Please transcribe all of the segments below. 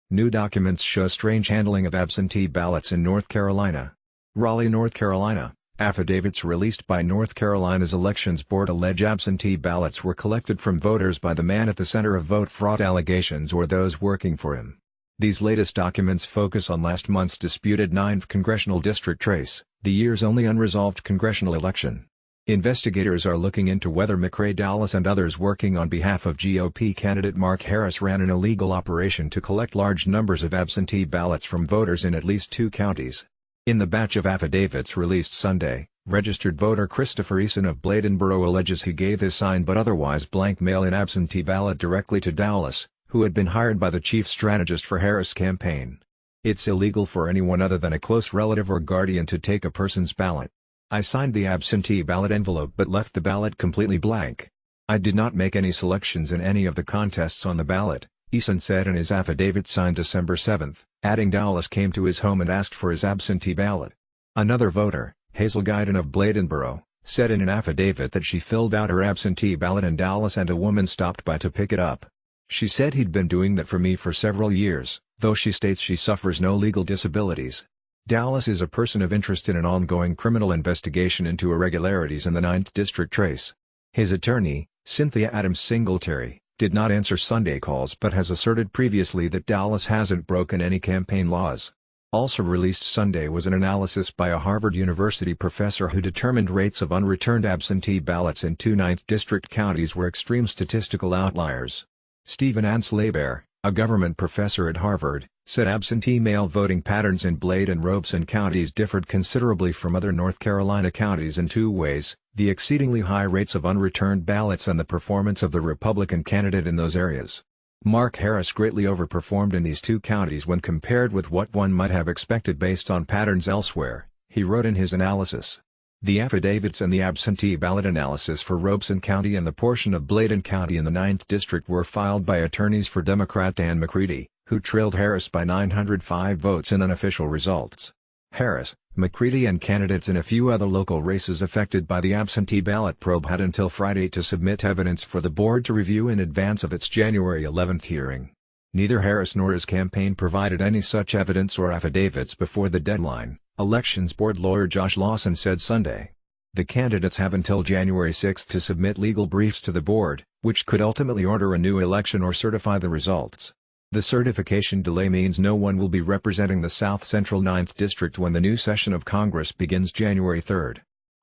New documents show strange handling of absentee ballots in North Carolina. Raleigh, North Carolina. Affidavits released by North Carolina's Elections Board allege absentee ballots were collected from voters by the man at the center of vote fraud allegations or those working for him. These latest documents focus on last month's disputed 9th congressional district race, the year's only unresolved congressional election. Investigators are looking into whether McRae Dowless and others working on behalf of GOP candidate Mark Harris ran an illegal operation to collect large numbers of absentee ballots from voters in at least 2 counties. In the batch of affidavits released Sunday, registered voter Christopher Eason of Bladenboro alleges he gave his signed but otherwise blank mail-in absentee ballot directly to Dowless, who had been hired by the chief strategist for Harris' campaign. It's illegal for anyone other than a close relative or guardian to take a person's ballot. I signed the absentee ballot envelope but left the ballot completely blank. I did not make any selections in any of the contests on the ballot, Eason said in his affidavit signed December 7, adding Dowless came to his home and asked for his absentee ballot. Another voter, Hazel Guyton of Bladenboro, said in an affidavit that she filled out her absentee ballot and Dowless and a woman stopped by to pick it up. She said he'd been doing that for me for several years, though she states she suffers no legal disabilities. Dowless is a person of interest in an ongoing criminal investigation into irregularities in the 9th district race. His attorney, Cynthia Adams Singletary, did not answer Sunday calls but has asserted previously that Dowless hasn't broken any campaign laws. Also released Sunday was an analysis by a Harvard University professor who determined rates of unreturned absentee ballots in 2 9th district counties were extreme statistical outliers. Stephen Anslaber, a government professor at Harvard, said absentee mail voting patterns in Blade and Robeson counties differed considerably from other North Carolina counties in 2 ways, the exceedingly high rates of unreturned ballots and the performance of the Republican candidate in those areas. Mark Harris greatly overperformed in these 2 counties when compared with what one might have expected based on patterns elsewhere, he wrote in his analysis. The affidavits and the absentee ballot analysis for Robeson County and the portion of Bladen County in the 9th District were filed by attorneys for Democrat Dan McCready, who trailed Harris by 905 votes in unofficial results. Harris, McCready and candidates in a few other local races affected by the absentee ballot probe had until Friday to submit evidence for the board to review in advance of its January 11 hearing. Neither Harris nor his campaign provided any such evidence or affidavits before the deadline, Elections Board lawyer Josh Lawson said Sunday. The candidates have until January 6 to submit legal briefs to the board, which could ultimately order a new election or certify the results. The certification delay means no one will be representing the South Central 9th District when the new session of Congress begins January 3.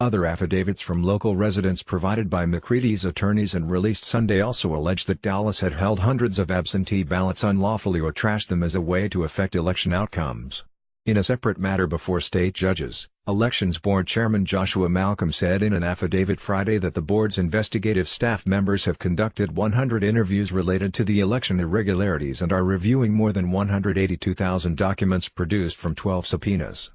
Other affidavits from local residents provided by McCready's attorneys and released Sunday also allege that Dowless had held hundreds of absentee ballots unlawfully or trashed them as a way to affect election outcomes. In a separate matter before state judges, Elections Board Chairman Joshua Malcolm said in an affidavit Friday that the board's investigative staff members have conducted 100 interviews related to the election irregularities and are reviewing more than 182,000 documents produced from 12 subpoenas.